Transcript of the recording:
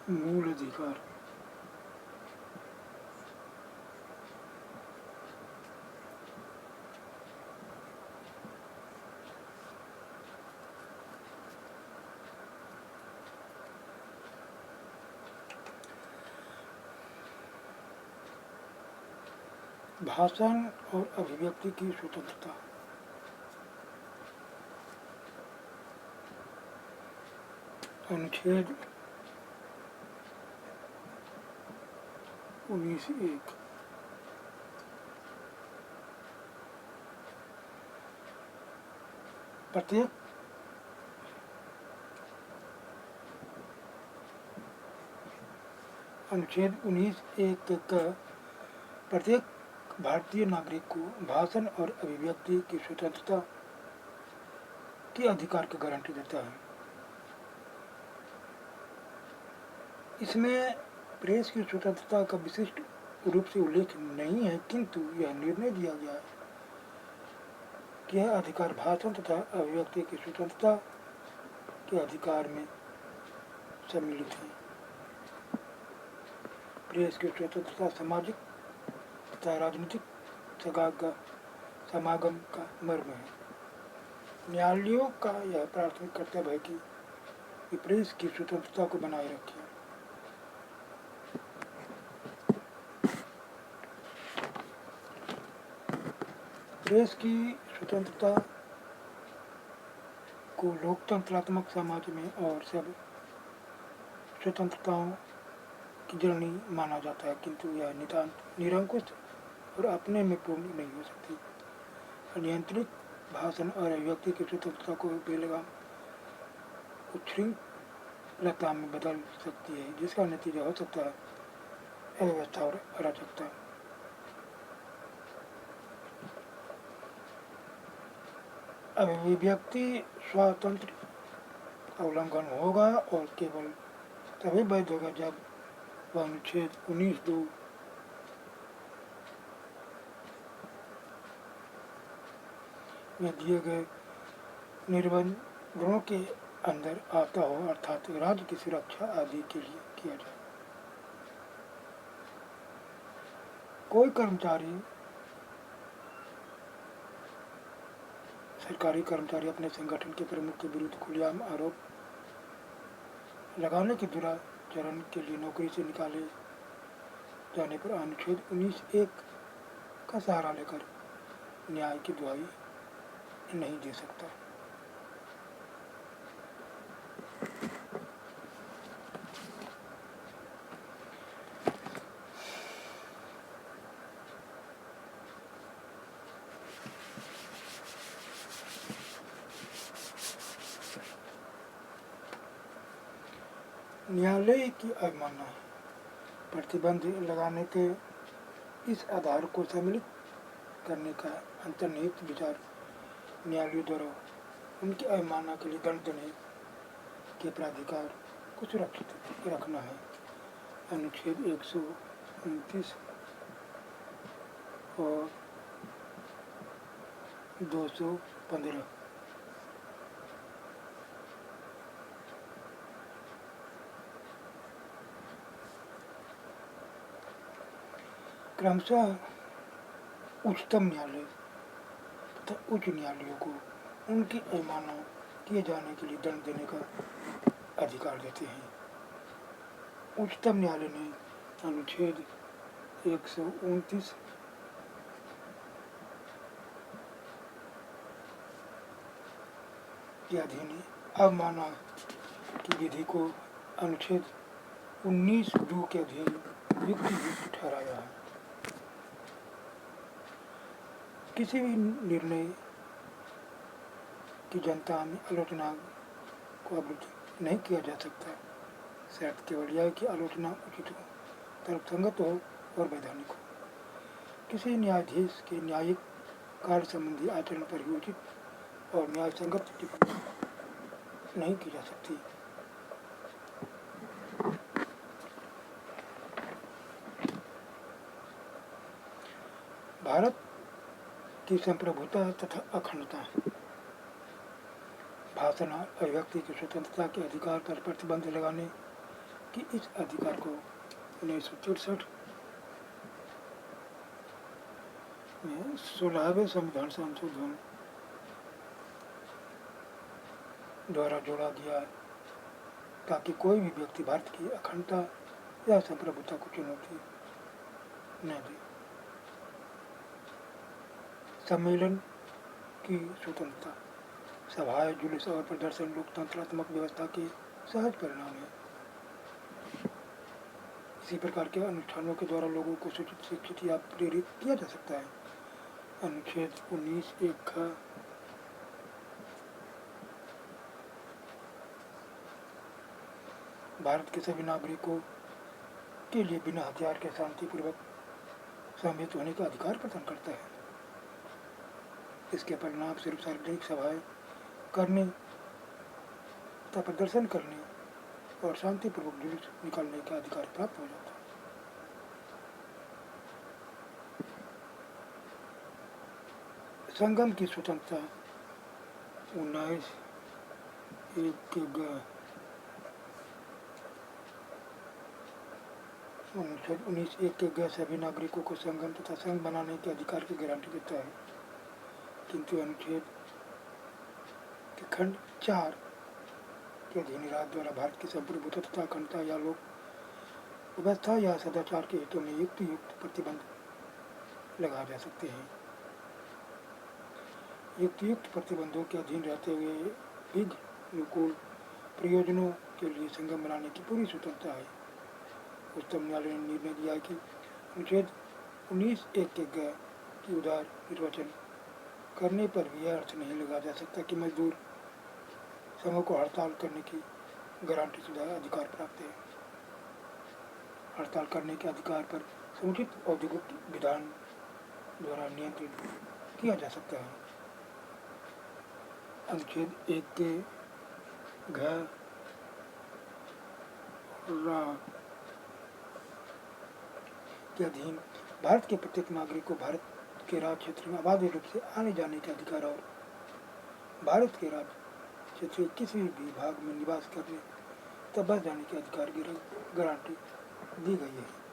मूल अधिकार। भाषण और अभिव्यक्ति की स्वतंत्रता। अनुच्छेद 19(1) प्रत्येक अनुच्छेद 19(1) का प्रत्येक भारतीय नागरिक को भाषण और अभिव्यक्ति की स्वतंत्रता के अधिकार की गारंटी देता है। इसमें प्रेस की स्वतंत्रता का विशिष्ट रूप से उल्लेख नहीं है, किंतु यह निर्णय दिया गया है कि यह अधिकार भाषण तथा अभिव्यक्ति की स्वतंत्रता के अधिकार में सम्मिलित है। प्रेस की स्वतंत्रता सामाजिक तथा राजनीतिक समागम का मर्म है। न्यायालयों का यह प्राथमिक कर्तव्य है कि प्रेस की स्वतंत्रता को बनाए रखें। प्रेस की स्वतंत्रता को लोकतंत्रात्मक समाज में और सब स्वतंत्रताओं की जननी माना जाता है, किंतु यह नितांत निरंकुश और अपने में पूर्ण नहीं हो सकती। अनियंत्रित भाषण और अभिव्यक्ति की स्वतंत्रता को बेलगाम उच्छृंखलता में बदल सकती है, जिसका नतीजा हो सकता है अव्यवस्था और अराजकता। अभिव्यक्ति स्वातंत्र्य का उल्लंघन होगा और केवल तभी वैध होगा जब वह अनुच्छेद 19(2) में दिए गए निर्बंधों के अंदर आता हो, अर्थात राज्य की सुरक्षा आदि के लिए किया जाए। कोई कर्मचारी सरकारी कर्मचारी अपने संगठन के प्रमुख के विरुद्ध खुलेआम आरोप लगाने के दुराचरण के लिए नौकरी से निकाले जाने पर अनुच्छेद 19(1) का सहारा लेकर न्याय की दुहाई नहीं दे सकता। न्यायालय की अवमानना। प्रतिबंध लगाने के इस आधार को सम्मिलित करने का अंतर्निहित विचार न्यायालयों द्वारा उनकी अवमानना के लिए दंड देने के प्राधिकार को सुरक्षित रखना है। अनुच्छेद 129 और 215 क्रमशः उच्चतम न्यायालय तथा उच्च न्यायालयों को उनकी अवमानना किए जाने के लिए दंड देने का अधिकार देते हैं। उच्चतम न्यायालय ने अनुच्छेद 129 के अधीन अवमानना की विधि को अनुच्छेद 19(2) के अधीन युक्तियुक्त ठहराया है। किसी भी निर्णय की जनता में आलोचना को अवरुद्ध नहीं किया जा सकता। शर्त केवल यह कि आलोचना उचित हो, तर्कसंगत हो और वैधानिक हो। किसी न्यायाधीश के न्यायिक कार्य संबंधी आचरण पर भी उचित और न्यायसंगत टिप्पणी नहीं की जा सकती। भारत की संप्रभुता तथा अखंडता। भाषण और अभिव्यक्ति की स्वतंत्रता के अधिकार पर प्रतिबंध लगाने कि इस अधिकार को 1963 में 16वें संविधान संशोधन द्वारा जोड़ा गया है, ताकि कोई भी व्यक्ति भारत की अखंडता या संप्रभुता को चुनौती न दे। सम्मेलन की स्वतंत्रता, सभाएं, जुलूस और प्रदर्शन लोकतंत्रात्मक व्यवस्था के सहज परिणाम है। इसी प्रकार के अनुष्ठानों के द्वारा लोगों को सूचित, शिक्षित या प्रेरित किया जा सकता है। अनुच्छेद 19(1) भारत के सभी नागरिकों के लिए बिना हथियार के शांतिपूर्वक सम्मिलित होने का अधिकार प्रदान करता है। इसके परिणाम स्वरूप सार्वजनिक सभाएं करने तथा प्रदर्शन करने और शांतिपूर्वक जुलूस निकालने का अधिकार प्राप्त हो जाता है। संगम की स्वतंत्रता 19(1) सभी नागरिकों को संगम तथा संघ बनाने के अधिकार की गारंटी देता है, किंतु अनुच्छेद के खंड 4 के अधीन राज्य द्वारा भारत की संप्रभुता तथा अखंडता या लोक व्यवस्था या सदाचार के हितों में युक्त प्रतिबंध लगाए जा सकते हैं। युक्त प्रतिबंधों के अधीन रहते हुए भी अनुकूल प्रयोजनों के लिए संगम बनाने की पूरी स्वतंत्रता है। उच्चतम न्यायालय ने निर्णय दिया कि अनुच्छेद 19(1) की उदार निर्वचन करने पर भी यह अर्थ नहीं लगाया जा सकता कि मजदूर संघों को हड़ताल करने की गारंटी शुदा अधिकार प्राप्त है। हड़ताल करने के अधिकार पर समुचित औद्योगिक विधान द्वारा नियंत्रित किया जा सकता है। अनुच्छेद 1 के अधीन भारत के प्रत्येक नागरिक को भारत के राज्य क्षेत्र में अबाध रूप से आने जाने के अधिकार और भारत के राज्य क्षेत्र के किसी भी भाग में निवास करने तथा बस जाने के अधिकार की गारंटी दी गई है।